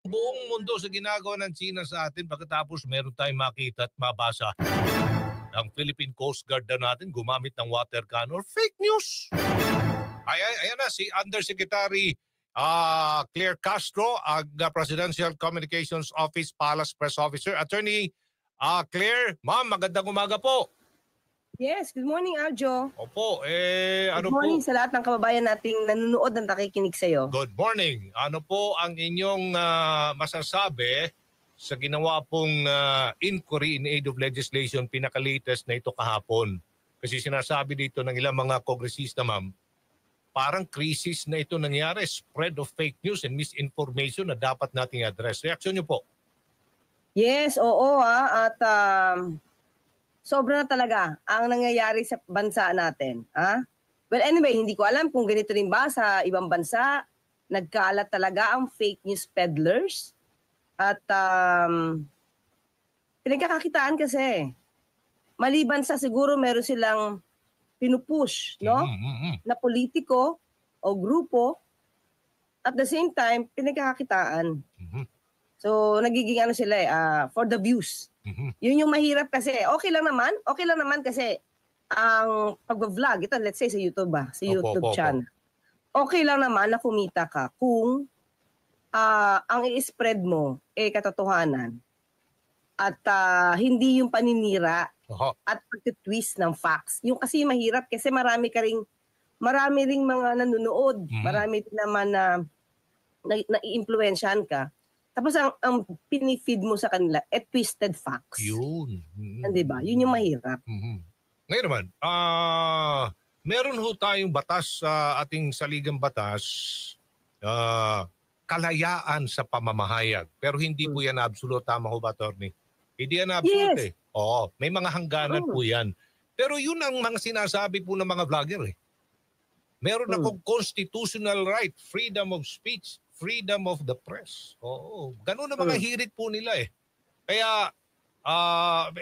Buong mundo sa ginagawa ng China sa atin, pagkatapos meron tayong makita at mabasa. Ang Philippine Coast Guard na natin gumamit ng water cannon. Fake news! Ayan na, si Undersecretary Claire Castro, Presidential Communications Office, Palace Press Officer. Attorney Claire, ma'am, magandang umaga po. Yes, good morning, Aljo. Opo, Good morning sa lahat ng kababayan nating nanonood at nakikinig sa'yo. Good morning. Ano po ang inyong masasabi sa ginawa pong inquiry in aid of legislation, pinaka-latest na ito kahapon? Kasi sinasabi dito ng ilang mga kongresista, ma'am, parang crisis na ito nangyari, spread of fake news and misinformation na dapat nating address. Reaksyon niyo po? Yes, oo at sobra na talaga ang nangyayari sa bansa natin. Well, anyway, hindi ko alam kung ganito rin ba sa ibang bansa. Nagkalat talaga ang fake news peddlers. At pinagkakakitaan kasi. Maliban sa siguro meron silang pinupush, no? Na politiko o grupo. At the same time, pinagkakakitaan. So, nagiging ano sila for the views. Yun yung mahirap kasi. Okay lang naman kasi ang pag-vlog, ito let's say sa YouTube sa YouTube channel. Okay lang naman na kumita ka kung ang i-spread mo katotohanan at hindi yung paninira at pag-twist ng facts. Yung kasi mahirap kasi marami ring mga nanonood, marami din naman na i-influensyahan ka. Tapos ang pinifeed mo sa kanila, twisted facts. Yun. Di ba? Yun yung mahirap. Ngayon naman, meron ho tayong batas sa ating saligang batas, kalayaan sa pamamahayag. Pero hindi po yan absolute. Tama ho ba, attorney? Hindi yan absolute. Yes. Oo, may mga hangganan po yan. Pero yun ang mga sinasabi po ng mga vlogger. Meron akong constitutional right, freedom of speech, freedom of the press. Oo, ganun ang mga hirit po nila Kaya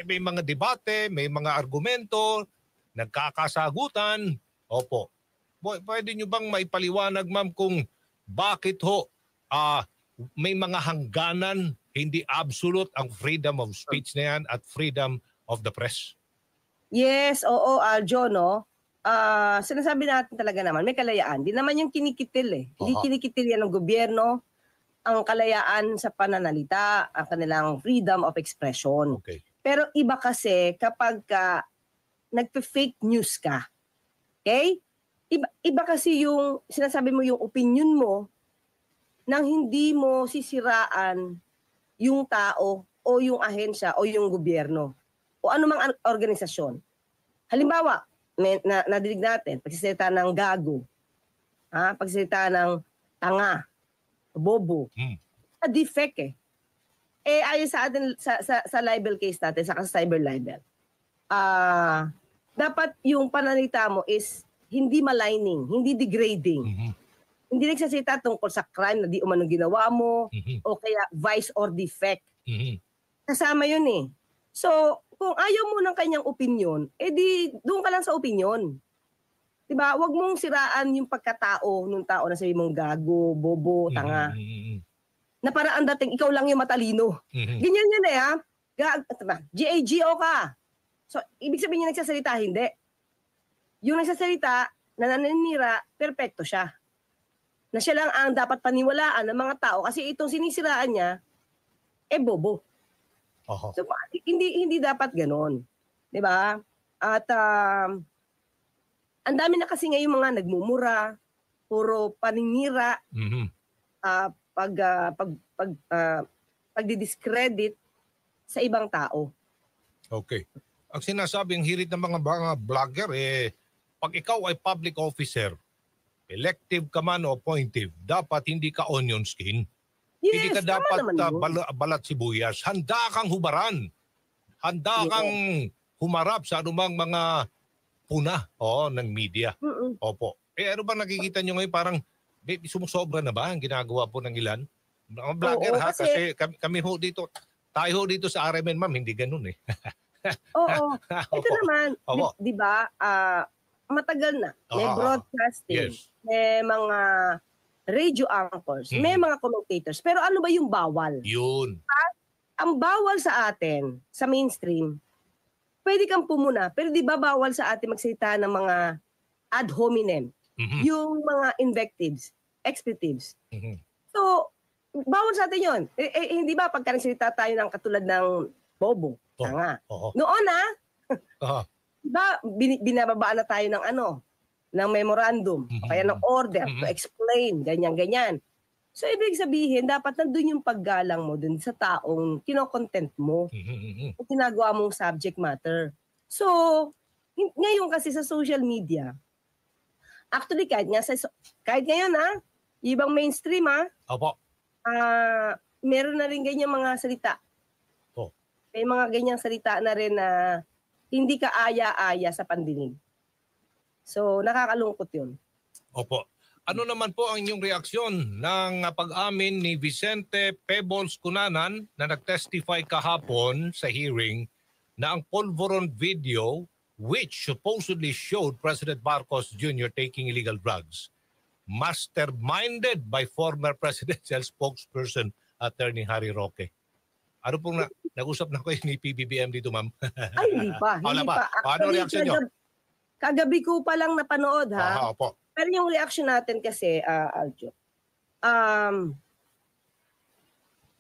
may mga debate, may mga argumento, nagkakasagutan. Opo. Pwede nyo bang maipaliwanag, ma'am, kung bakit may mga hangganan, hindi absolute ang freedom of speech na yan at freedom of the press? Yes, oo, Aljo, no? Sinasabi natin talaga naman, may kalayaan. Di naman yung kinikitil Hindi kinikitil yan ng gobyerno, ang kalayaan sa pananalita, ang kanilang freedom of expression. Okay. Pero iba kasi kapag nagpe-fake news ka, okay? Iba kasi yung sinasabi mo yung opinion mo nang hindi mo sisiraan yung tao o yung ahensya o yung gobyerno o anumang organisasyon. Halimbawa, nadinig natin, pagsisalita ng gago, pagsisalita ng tanga, bobo, a defect ayon sa atin, sa libel case natin, sa cyber libel, dapat yung pananalita mo is hindi maligning, hindi degrading. Hindi nagsasalita tungkol sa crime na di umano ginawa mo, o kaya vice or defect. Kasama yun So, kung ayaw mo ng kanyang opinion, di doon ka lang sa opinion. Diba? Huwag mong siraan yung pagkatao nung tao na sabi mong gago, bobo, tanga. Na para ang dating ikaw lang yung matalino. Ganyan yun GAGO ka. So, ibig sabihin yung nagsasalita, hindi. Yung nagsasalita, na naninira, perpekto siya. Na siya lang ang dapat paniwalaan ng mga tao kasi itong sinisiraan niya, bobo. So, hindi dapat ganon. Di ba? At ang dami na kasi ngayon mga nagmumura, puro paninira, pagdi-discredit sa ibang tao. Okay. Ang sinasabing hirit ng mga vlogger, pag ikaw ay public officer, elective ka man o appointive, dapat hindi ka onion skin. Yes, hindi ka dapat balat sibuyas. Handa kang hubaran. Handa kang humarap sa anumang mga puna ng media. Opo. Ano ba nakikita nyo ngayon? Parang sumusobra na ba ang ginagawa po ng ilan? Mga vlogger kasi kami ho dito, tayo ho dito sa RMN, ma'am, hindi ganun Oo. Ito naman, di ba, matagal na. May broadcasting. Yes. May mga radio anchors, may mga commentators. Pero ano ba yung bawal? Yun. Ang bawal sa atin, sa mainstream, pwede kang pumuna, pero di ba bawal sa atin magsalita ng mga ad hominem, yung mga invectives, expletives. So, bawal sa atin yun. Hindi ba pagka nagsalita tayo ng katulad ng bobo, tanga. Noon diba, binababaan na tayo ng ng memorandum, kaya ng order to explain, ganyan-ganyan. So, ibig sabihin, dapat nandun yung paggalang mo dun sa taong kinokontent mo, o ginagawa mong subject matter. So, ngayon kasi sa social media, actually, kahit ngayon ibang mainstream meron na rin ganyan mga salita. May mga ganyang salita na rin na hindi ka aya-aya sa pandinig. So, nakakalungkot yun. Opo. Ano naman po ang inyong reaksyon ng pag-amin ni Vicente Pebols Cunanan na nag-testify kahapon sa hearing na ang Polvoron video which supposedly showed President Marcos Jr. taking illegal drugs masterminded by former presidential spokesperson Attorney Harry Roque. Ano pong nag-usap na kayo ni PBBM dito, ma'am? Ay, hindi pa. Hindi pa. Ano reaksyon nyo? Kagabi ko pa lang napanood, Opo. Pero yung reaction natin kasi, Aljo,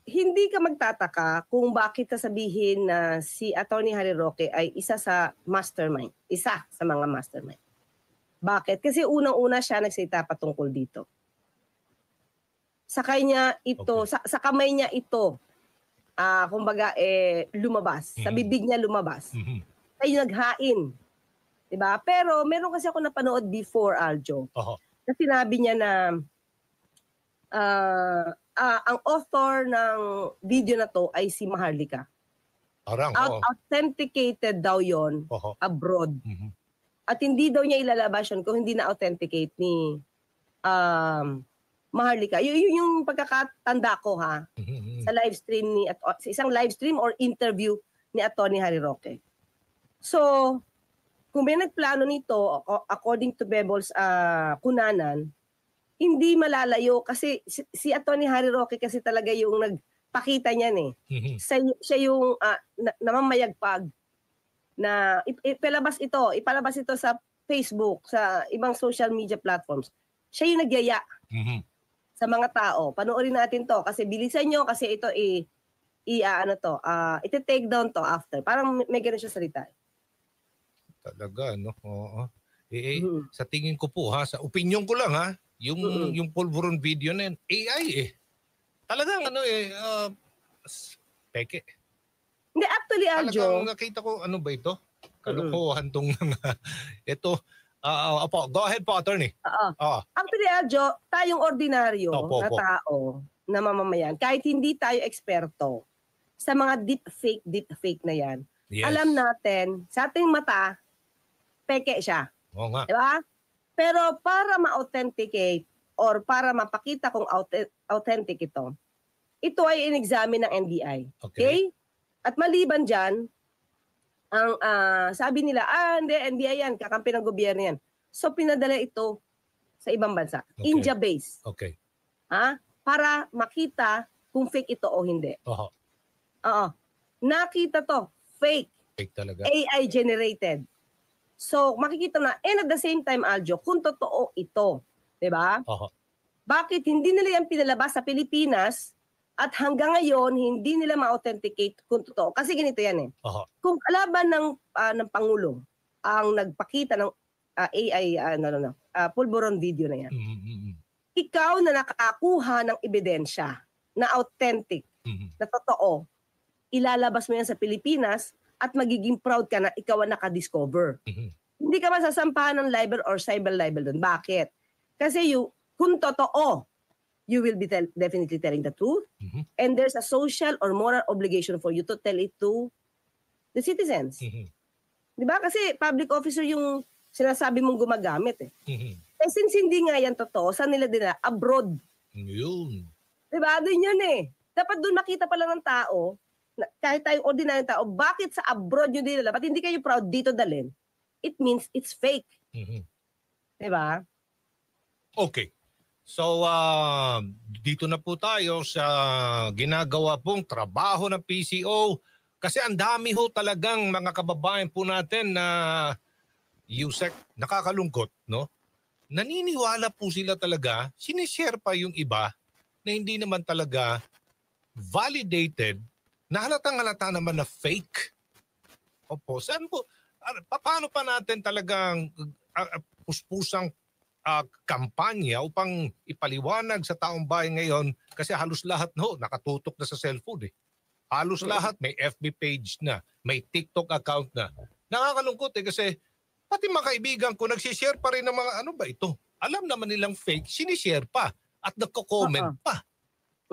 hindi ka magtataka kung bakit sasabihin na si Attorney Harry Roque ay isa sa mastermind. Isa sa mga mastermind. Bakit? Kasi unang-una siya nagsalita patungkol dito. Sa kanya ito, sa kamay niya ito, kumbaga lumabas. Sa bibig niya lumabas. Ay naghain. Diba? Pero meron kasi ako napanood before, Aljo. Na sinabi niya na ang author ng video na to ay si Maharlika. Authenticated daw yon abroad. At hindi daw niya ilalabas yun kung hindi na-authenticate ni Maharlika. Yung pagkakatanda ko sa live stream sa isang live stream or interview ni Attorney Harry Roque. So, kung may nagplano nito, according to Pebols Cunanan, hindi malalayo kasi si Attorney Harry Roque kasi talaga yung nagpakita niyan Siya yung namamayagpag na ipalabas ito sa Facebook, sa ibang social media platforms. Siya yung nagyaya sa mga tao. Panoorin natin to kasi bilisan nyo kasi ito iti-take down to after. Parang may ganun siya salita. Talaga, no? Oo. Sa tingin ko po, sa opinion ko lang, yung Polvoron video na yan, AI Talagang peke. Hindi, actually, Aljo. Talagang nakita ko, ano ba ito? Kalukuhan tong ito. Go ahead po, attorney. Actually, Aljo, tayong ordinaryo na tao, na mamamayan, kahit hindi tayo eksperto sa mga deepfake na yan, alam natin, sa ating mata, peke siya. Oo nga. Diba? Pero para ma-authenticate or para mapakita kung authentic ito ay in-examine ng NBI. Okay? At maliban dyan, ang sabi nila, hindi, NBI yan, kakampi ng gobyerno yan. So pinadala ito sa ibang bansa. India-based. Okay. Para makita kung fake ito o hindi. Nakita to, fake. Fake talaga. AI generated. So, makikita na, and at the same time, Aljo, kung totoo ito, di ba? Bakit hindi nila yan pinalabas sa Pilipinas at hanggang ngayon, hindi nila ma-authenticate kung totoo? Kasi ganito yan Kung kalaban ng Pangulo ang nagpakita ng AI, Polvoron video na yan, ikaw na nakakuha ng ebidensya na authentic, na totoo, ilalabas mo yan sa Pilipinas at magiging proud ka na ikaw ang nakadiscover. Hindi ka masasampahan ng libel or cyber libel doon. Bakit? Kasi kung totoo, you will be definitely telling the truth. And there's a social or moral obligation for you to tell it to the citizens. Diba? Kasi public officer yung sinasabi mong gumagamit since hindi nga yan totoo, saan nila din abroad. Yun. Diba? Doon yun Dapat doon makita pala ng tao, kahit tayong ordinaryong tao, bakit sa abroad nyo dinala? Ba't hindi kayo proud dito dalhin? It means it's fake. Diba? Okay. So, dito na po tayo sa ginagawa pong trabaho ng PCO. Kasi ang dami ho talagang mga kababayan po natin na Yusek, nakakalungkot, no? Naniniwala po sila talaga, sinishare pa yung iba na hindi naman talaga validated, na halatang-halata naman na fake. Opo, saan po, paano pa natin talagang puspusang kampanya upang ipaliwanag sa taong bayan ngayon kasi halos lahat nakatutok na sa cellphone eh. Halos lahat may FB page na, may TikTok account na. Nakakalungkot eh kasi pati mga kaibigan ko nagsishare pa rin ng mga ano ba ito? Alam naman nilang fake, sinishare pa at nagko-comment pa.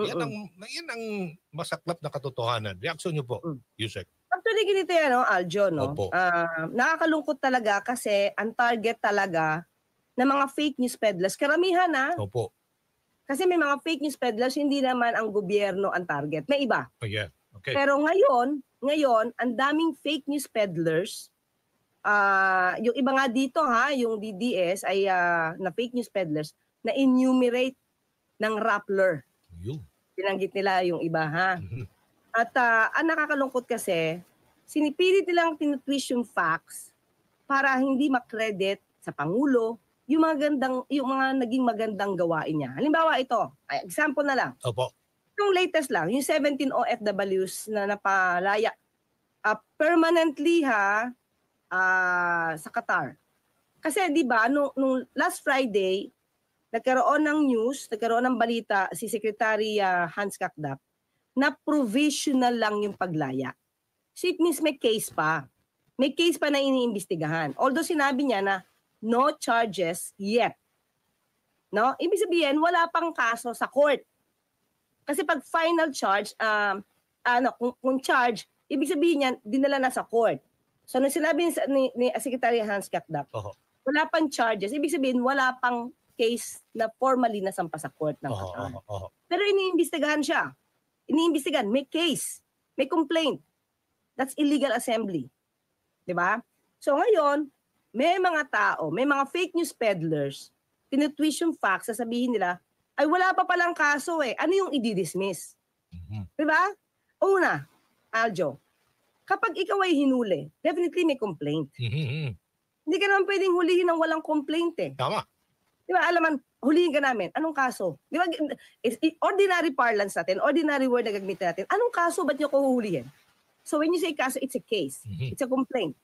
Yan ang masaklap na katotohanan. Reaksyon niyo po, Yusek. Actually, ganito yan, Aljo, no? Opo. Nakakalungkot talaga kasi ang target talaga ng mga fake news peddlers, karamihan Opo. Kasi may mga fake news peddlers, hindi naman ang gobyerno ang target. May iba. Oh, yeah. Okay. Pero ngayon, ang daming fake news peddlers, yung iba nga dito yung DDS ay na fake news peddlers na enumerate ng Rappler. Pinanggit nila yung iba At ang nakakalungkot kasi, sinipilit nilang tinutwist yung facts para hindi makredit sa Pangulo yung mga naging magandang gawain niya. Halimbawa ito, example na lang. Opo. Yung latest lang, yung 17 OFWs na napalaya permanently sa Qatar. Kasi 'di ba nung last Friday nagkaroon ng news, nagkaroon ng balita si Secretary Hans Kakdak na provisional lang yung paglaya. So it means may case pa. May case pa na iniimbestigahan. Although sinabi niya na no charges yet. No? Ibig sabihin, wala pang kaso sa court. Kasi pag final charge, kung charge, ibig sabihin niyan, dinala na sa court. So nung sinabi ni Secretary Hans Kakdak, wala pang charges, ibig sabihin, wala pang case na formally nasampa sa court ng Qatar. Pero iniimbestigahan siya. Iniimbestigahan, may case, may complaint. That's illegal assembly. 'Di ba? So ngayon, may mga tao, may mga fake news peddlers, tinutwist yung facts, sasabihin nila, ay wala pa palang kaso eh. Ano yung i-dismiss? 'Di ba? Una, Aljo, kapag ikaw ay hinuli, definitely may complaint. Hindi ka naman pwedeng hulihin ng walang complaint eh. Tama. 'Di ba? Alaman, hulihin ka namin. Anong kaso? 'Di ba? Ordinary parlance natin, ordinary word na gagamitin natin. Anong kaso, ba't niyo ko huhulihin? So when you say kaso, it's a case. It's a complaint.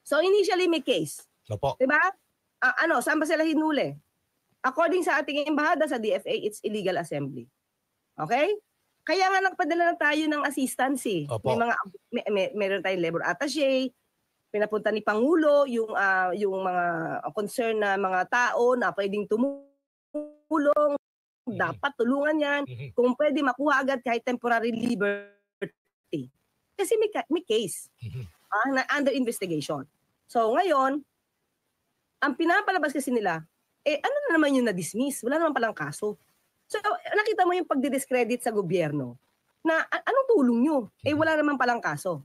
So initially may case. Opo. 'Di ba? Saan ba sila hinuli? According sa ating embahada sa DFA, it's illegal assembly. Okay? Kaya nga nagpadala na tayo ng assistance eh. Opo. Meron tayong labor attaché, pinapunta ni Pangulo yung mga concern na mga tao na pwedeng tumulong, dapat tulungan yan, kung pwede makuha agad kahit temporary liberty. Kasi may case na under investigation. So ngayon, ang pinapalabas kasi nila, ano na naman yung na-dismiss? Wala naman palang kaso. So nakita mo yung pagdidiscredit sa gobyerno na anong tulong nyo? Wala naman palang kaso.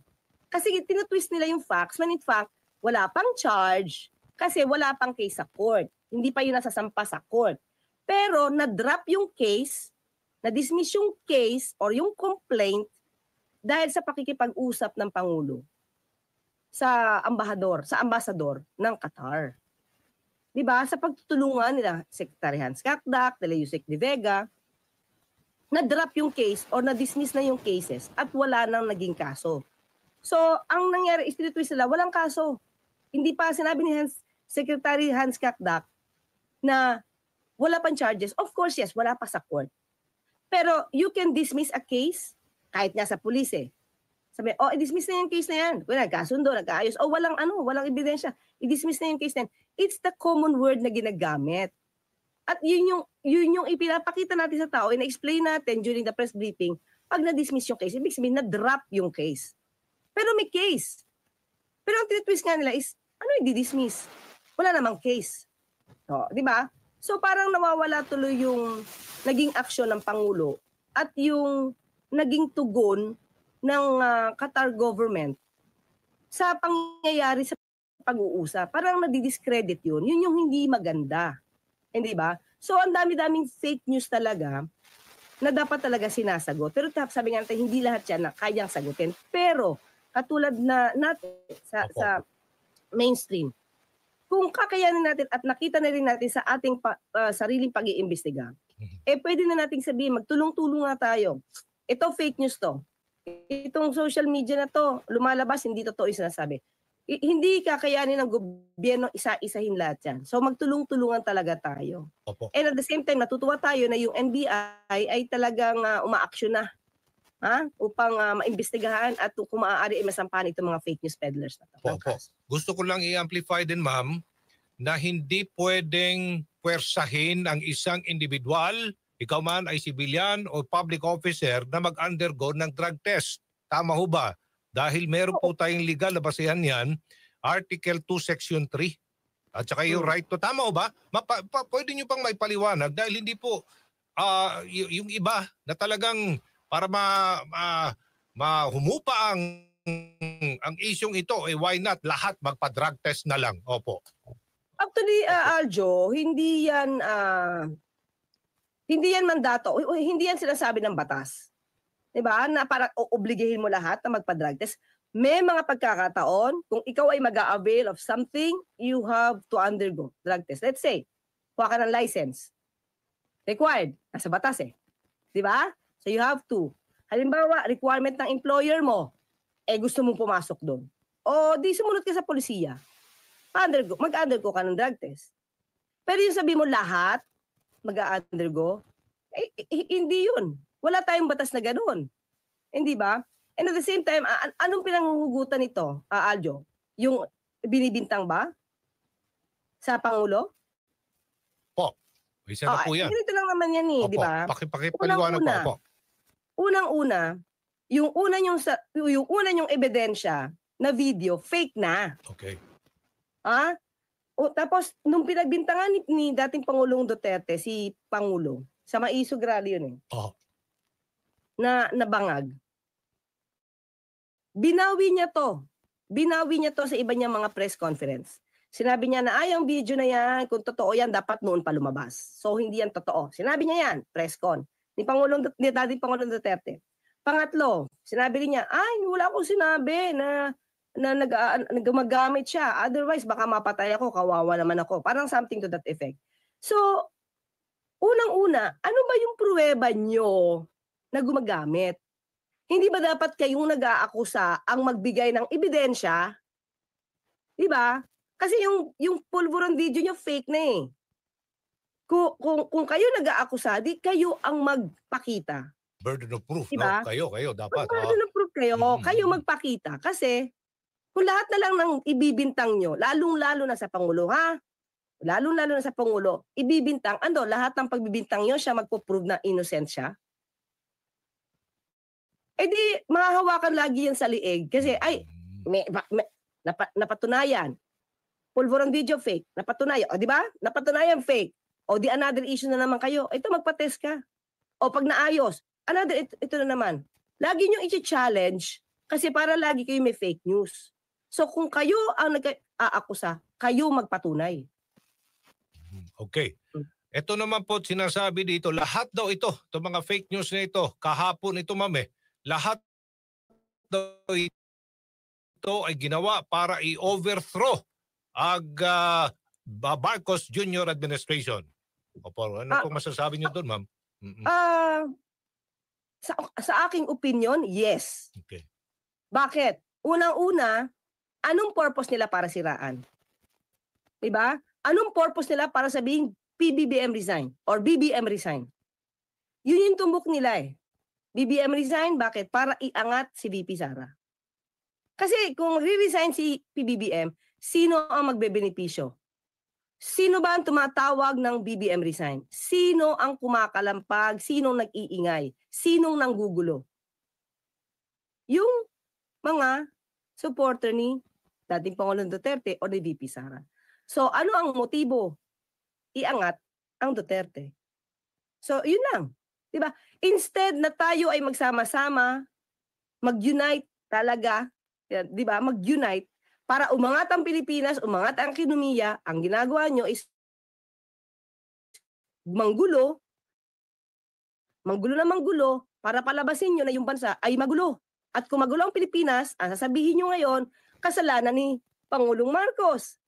Kasi tinutwist nila yung facts when in fact, wala pang charge kasi wala pang case sa court. Hindi pa yun nasasampa sa court. Pero na-drop yung case, na-dismiss yung case or yung complaint dahil sa pakikipag-usap ng Pangulo sa ambasador ng Qatar. 'Di ba? Sa pagtutulungan nila Secretary Hans Kakdak, nila Yusek De Vega, na-drop yung case or na-dismiss na yung cases at wala nang naging kaso. So, ang nangyari is tinutwist nila, walang kaso. Hindi pa sinabi ni Secretary Hans Kakdak na wala pang charges. Of course, yes, wala pa sa court. Pero you can dismiss a case kahit nga sa pulis eh. Sabi, i-dismiss na yung case na yan. Kung nagkasundo, nagkaayos, walang ebidensya. I-dismiss na yung case na yan. It's the common word na ginagamit. At yun yung ipinapakita natin sa tao, ina-explain natin during the press briefing, pag na-dismiss yung case, ibig sabihin na-drop yung case. Pero may case. Pero ang tinitwist nga nila is, ano i-dismiss? Wala namang case. Di ba? So parang nawawala tuloy yung naging aksyon ng Pangulo at yung naging tugon ng Qatar government sa pangyayari sa pag-uusap. Parang nadidiscredit yun. Yun yung hindi maganda. Hindi ba? So ang dami-daming fake news talaga na dapat talaga sinasagot. Pero sabi nga natin, hindi lahat yan na kayang sagutin. Pero katulad na natin sa mainstream, kung kakayanin natin at nakita na rin natin sa ating sariling pag-iimbestiga, pwede na nating sabihin, magtulong-tulong nga tayo. Ito fake news to. Itong social media na to, lumalabas, hindi totoo yung sinasabi. Hindi kakayanin ng gobyerno isa-isahin lahat yan. So magtulong-tulungan talaga tayo. Opo. And at the same time, natutuwa tayo na yung NBI ay talagang umaaksyon na upang maimbestigahan at kung maaari masampahan itong mga fake news peddlers. Opo. Gusto ko lang i-amplify din, ma'am, na hindi pwedeng pwersahin ang isang individual, ikaw man ay civilian o public officer, na mag-undergo ng drug test. Tama ho ba? Dahil meron po tayong legal na basehan yan, Article 2, Section 3. At saka yung right to, tama ho ba? Pwede nyo pang may paliwanag dahil hindi po yung iba na talagang para mahumupa ang isyong ito, why not lahat magpa-drug test na lang? Opo. Actually, Aljo, hindi yan mandato, hindi yan sinasabi ng batas. Diba? Na para obligahin mo lahat na magpa-drug test. May mga pagkakataon, kung ikaw ay mag-a-avail of something, you have to undergo drug test. Let's say, kuha ka ng license. Required. Nasa batas Diba? So you have to. Halimbawa, requirement ng employer mo, gusto mong pumasok doon. O di sumunod ka sa polisiya. Mag-undergo ka ng drug test. Pero yung sabi mo lahat, mag-undergo, hindi yun. Wala tayong batas na gano'n. Hindi ba? And at the same time, anong pinanghuhugutan nito, Aljo? Yung binibintang ba? Sa Pangulo? Po. Isa na po yan. Ganito lang naman yan di ba? Pakipaliwanag po. Unang-una, yung una yung ebidensya na video, fake na. Okay. Tapos, nung pinagbintangan ni dating Pangulong Duterte, si Pangulo, sa Maisog Rally yun na bangag. Binawi niya to sa iba niyang mga press conference. Sinabi niya na ang video na yan, kung totoo yan, dapat noon pa lumabas. So hindi yan totoo. Sinabi niya yan, press con ni dating Pangulong Duterte. Pangatlo, sinabi rin niya, wala akong sinabi na gumagamit siya. Otherwise, baka mapatay ako, kawawa naman ako. Parang something to that effect. So, unang-una, ano ba yung pruweba nyo na gumagamit? Hindi ba dapat kayong nag-aakusa ang magbigay ng ebidensya? Di ba? Kasi yung pulburon video nyo fake na Kung kayo nag-aakusa, di kayo ang magpakita. Burden of proof, diba? No? Kayo dapat. Burden of proof kayo. Kayo magpakita. Kasi, kung lahat na lang ng ibibintang nyo, lalong-lalo na sa Pangulo, lalong-lalo na sa Pangulo, ibibintang, lahat ng pagbibintang nyo, siya magpo-prove na innocent siya. Di, mahahawakan lagi yan sa liig. Kasi, napatunayan. Pulburon video fake. Napatunayan. Di ba? Napatunayan fake. Di another issue na naman kayo. Ito, magpa-test ka. Pag naayos, ito na naman. Lagi nyo i-challenge kasi para lagi kayo may fake news. So kung kayo ang nag-aakusa, kayo magpatunay. Okay. Ito naman po sinasabi dito, lahat daw ito mga fake news na ito, kahapon ito ma'am lahat daw ito ay ginawa para i-overthrow ang Marcos Jr. administration. Ano pong masasabi niyo doon, ma'am? Sa aking opinion, yes. Okay. Bakit? Unang-una, anong purpose nila para siraan? Diba? Anong purpose nila para sabihing PBBM resign or BBM resign? Yun yung tumbok nila BBM resign, bakit? Para iangat si VP Sara. Kasi kung re-resign si PBBM, sino ang magbebenepisyo? Sino ba ang tumatawag ng BBM resign? Sino ang kumakalampag? Sinong nag-iingay? Sinong nanggugulo? Yung mga supporter ni dating Pangulong Duterte o ni VP Sara. So ano ang motibo? Iangat ang Duterte. So yun lang. Diba? Instead na tayo ay magsama-sama, mag-unite talaga, diba? Mag-unite para umangat ang Pilipinas, umangat ang ekonomiya, ang ginagawa nyo is manggulo na manggulo para palabasin nyo na yung bansa ay magulo. At kung magulo ang Pilipinas, ang sasabihin nyo ngayon, kasalanan ni Pangulong Marcos.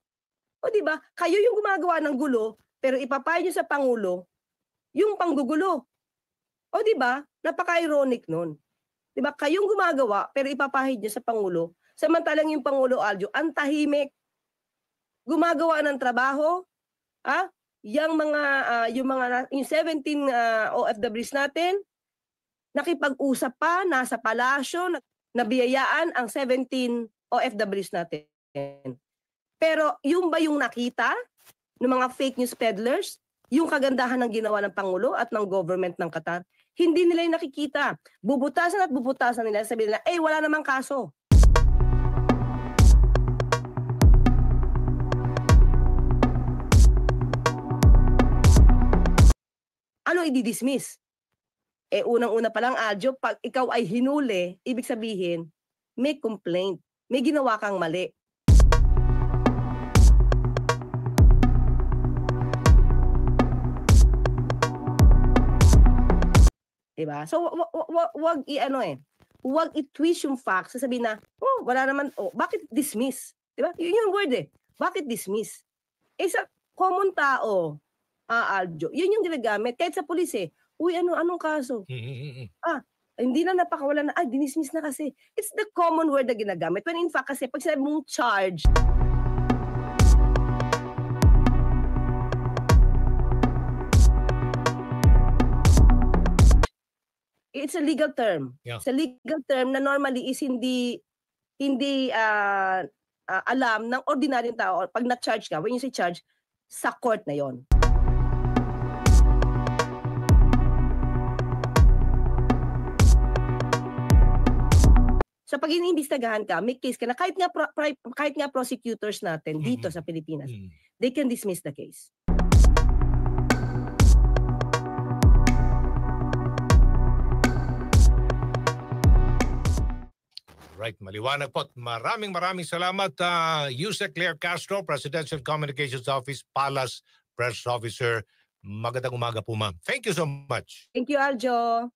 O di ba? Kayo yung gumagawa ng gulo, pero ipapayo nyo sa Pangulo yung panggugulo. O di ba? Napaka-ironic nun. Di ba? Kayong gumagawa, pero ipapahid nyo sa Pangulo. Samantalang yung Pangulo Aljo, ang tahimik, gumagawa ng trabaho, yung 17 OFWs natin, nakipag-usap pa, nasa palasyo, nabiyayaan ang 17 OFWs natin. Pero yung ba yung nakita ng mga fake news peddlers, yung kagandahan ng ginawa ng Pangulo at ng government ng Qatar, hindi nila yung nakikita. Bubutasan at bubutasan nila, sabihin nila, wala namang kaso. Ano i-dismiss? Unang-una pa lang, Aljo, pag ikaw ay hinuli, ibig sabihin, may complaint. May ginawa kang mali. Diba? So, wag wag i-twist yung facts. Sasabihin na, wala naman, bakit dismiss? Diba? Yun yung word Bakit dismiss? Sa common tao, Aljo, yun yung ginagamit. Kahit sa pulis anong kaso? Hindi na napakawalan na, dinismiss na kasi. It's the common word na ginagamit. When in fact kasi, pag sinabi mong charge, it's a legal term. Yeah. It's a legal term na normally is hindi alam ng ordinaryong tao. Pag na-charge ka, when you say charge, sa court na yon. So pag iniimbestigahan ka, may case ka na kahit nga prosecutors natin dito sa Pilipinas, they can dismiss the case. Right, maliwanag po. Maraming salamat, Yusek Claire Castro, Presidential Communications Office, Palace Press Officer. Magandang umaga po, ma'am. Thank you so much. Thank you, Aljo.